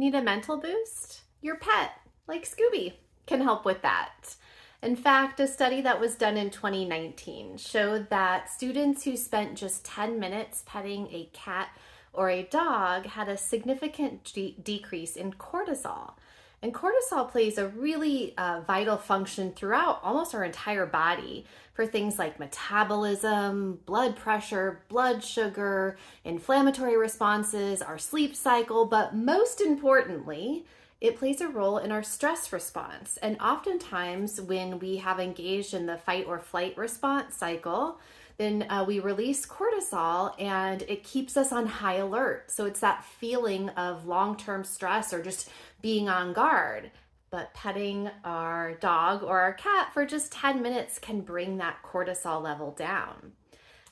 Need a mental boost? Your pet, like Scooby, can help with that. In fact, a study that was done in 2019 showed that students who spent just 10 minutes petting a cat or a dog had a significant decrease in cortisol. And cortisol plays a really vital function throughout almost our entire body for things like metabolism, blood pressure, blood sugar, inflammatory responses, our sleep cycle, but most importantly, it plays a role in our stress response. And oftentimes when we have engaged in the fight or flight response cycle, then we release cortisol and it keeps us on high alert. So it's that feeling of long-term stress or just being on guard. But petting our dog or our cat for just 10 minutes can bring that cortisol level down.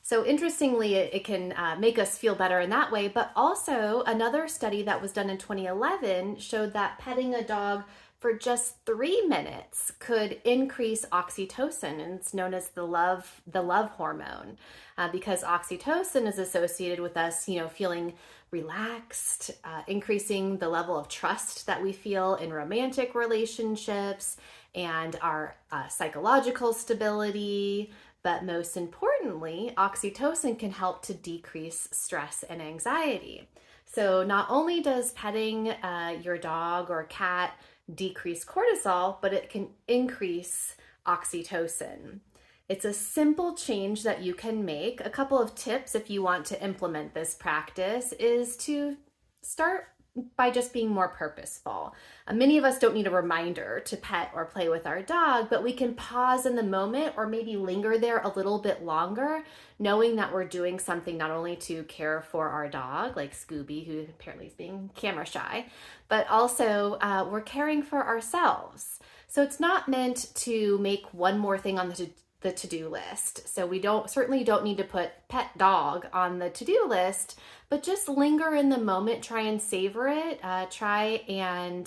So interestingly, it can make us feel better in that way, but also another study that was done in 2011 showed that petting a dog for just 3 minutes could increase oxytocin, and it's known as the love hormone, because oxytocin is associated with us, feeling relaxed, increasing the level of trust that we feel in romantic relationships and our psychological stability. But most importantly, oxytocin can help to decrease stress and anxiety. So not only does petting your dog or cat decrease cortisol, but it can increase oxytocin. It's a simple change that you can make. A couple of tips if you want to implement this practice is to start by just being more purposeful. Many of us don't need a reminder to pet or play with our dog, but we can pause in the moment or maybe linger there a little bit longer, knowing that we're doing something not only to care for our dog, like Scooby, who apparently is being camera shy, but also we're caring for ourselves. So it's not meant to make one more thing on the to-do list. So we certainly don't need to put pet dog on the to-do list, but just linger in the moment, try and savor it, try and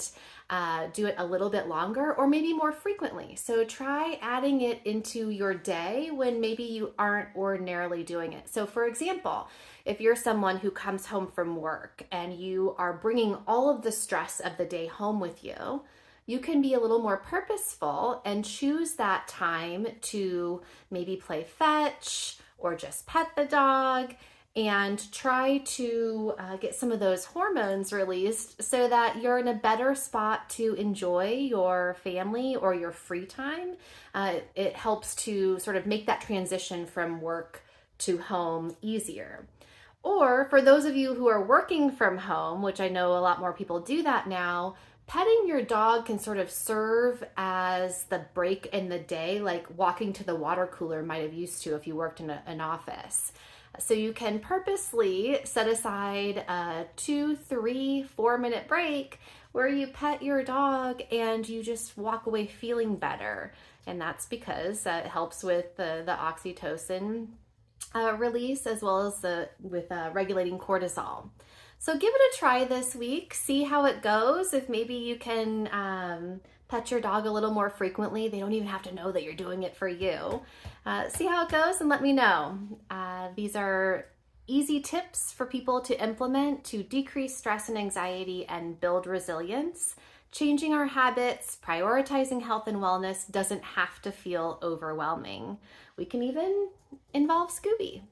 do it a little bit longer or maybe more frequently. So try adding it into your day when maybe you aren't ordinarily doing it. So for example, if you're someone who comes home from work and you are bringing all of the stress of the day home with you, you can be a little more purposeful and choose that time to maybe play fetch or just pet the dog and try to get some of those hormones released so that you're in a better spot to enjoy your family or your free time. It helps to sort of make that transition from work to home easier. Or for those of you who are working from home, which I know a lot more people do that now, petting your dog can sort of serve as the break in the day, like walking to the water cooler might have used to if you worked in an office. So you can purposely set aside a 2, 3, 4-minute break where you pet your dog and you just walk away feeling better. And that's because it helps with the oxytocin release as well as with regulating cortisol. So give it a try this week, see how it goes. If maybe you can pet your dog a little more frequently, they don't even have to know that you're doing it for you. See how it goes and let me know. These are easy tips for people to implement to decrease stress and anxiety and build resilience. Changing our habits, prioritizing health and wellness doesn't have to feel overwhelming. We can even involve Scooby.